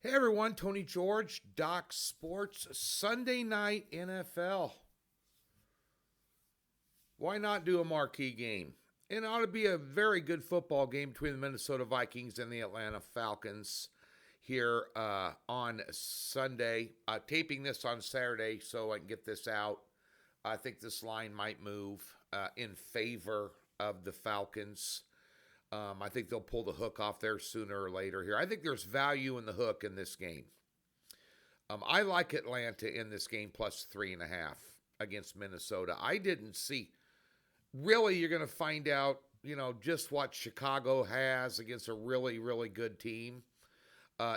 Hey everyone, Tony George, Doc Sports, Sunday night NFL. Why not do a marquee game? It ought to be a very good football game between the Minnesota Vikings and the Atlanta Falcons here on Sunday. Taping this on Saturday so I can get this out. I think this line might move in favor of the Falcons. I think they'll pull the hook off there sooner or later here. I think there's value in the hook in this game. I like Atlanta in this game plus 3.5 against Minnesota. I didn't see. Really, you're going to find out, just what Chicago has against a really, really good team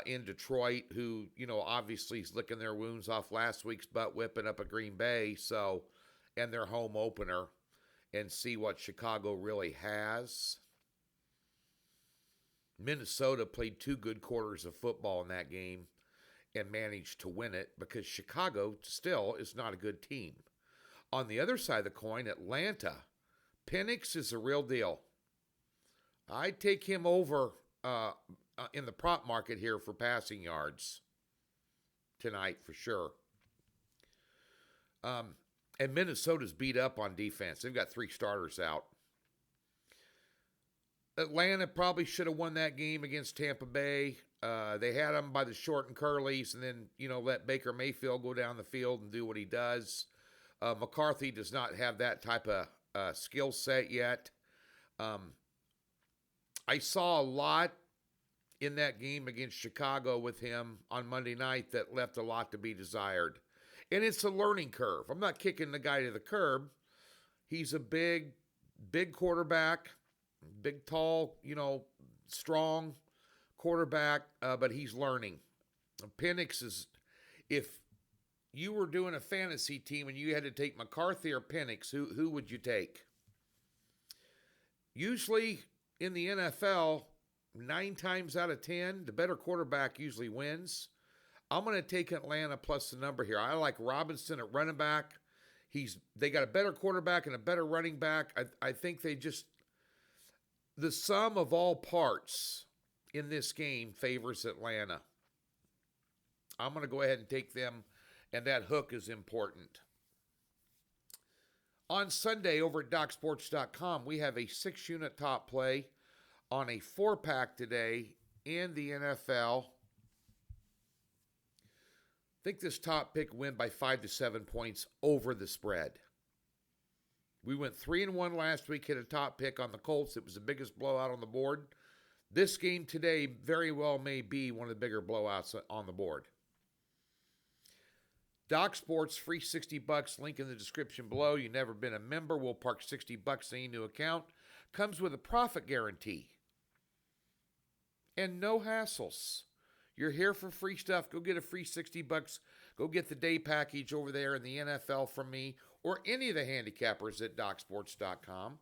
in Detroit, who, obviously is licking their wounds off last week's butt whipping up at Green Bay. So, and their home opener, and see what Chicago really has. Minnesota played 2 good quarters of football in that game and managed to win it because Chicago still is not a good team. On the other side of the coin, Atlanta, Penix is a real deal. I'd take him over in the prop market here for passing yards tonight for sure. And Minnesota's beat up on defense. They've got 3 starters out. Atlanta probably should have won that game against Tampa Bay. They had them by the short and curlies and then, let Baker Mayfield go down the field and do what he does. McCarthy does not have that type of skill set yet. I saw a lot in that game against Chicago with him on Monday night that left a lot to be desired. And it's a learning curve. I'm not kicking the guy to the curb. He's a big quarterback. Big, tall, strong quarterback, but he's learning. Penix is, if you were doing a fantasy team and you had to take McCarthy or Penix, who would you take? Usually in the NFL, 9 times out of 10, the better quarterback usually wins. I'm going to take Atlanta plus the number here. I like Robinson at running back. They got a better quarterback and a better running back. I think the sum of all parts in this game favors Atlanta. I'm going to go ahead and take them, and that hook is important. On Sunday over at DocSports.com, we have a 6-unit top play on a 4-pack today in the NFL. I think this top pick win by 5 to 7 points over the spread. We went 3-1 last week, hit a top pick on the Colts. It was the biggest blowout on the board. This game today very well may be one of the bigger blowouts on the board. Doc Sports, free $60, link in the description below. You've never been a member, we'll park $60 in your new account. Comes with a profit guarantee. And no hassles. You're here for free stuff. Go get a free $60. Go get the day package over there in the NFL from me or any of the handicappers at DocSports.com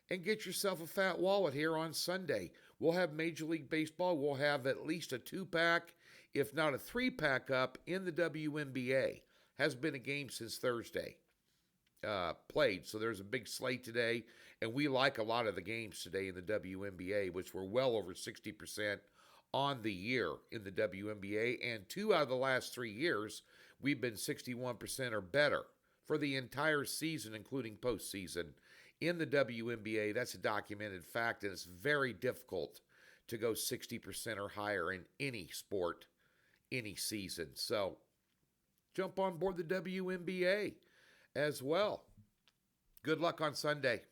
and get yourself a fat wallet here on Sunday. We'll have Major League Baseball. We'll have at least a 2-pack, if not a 3-pack up in the WNBA. Has been a game since Thursday played, so there's a big slate today, and we like a lot of the games today in the WNBA, which were well over 60% on the year in the WNBA, and 2 out of the last 3 years, we've been 61% or better for the entire season, including postseason. In the WNBA, that's a documented fact, and it's very difficult to go 60% or higher in any sport, any season. So jump on board the WNBA as well. Good luck on Sunday.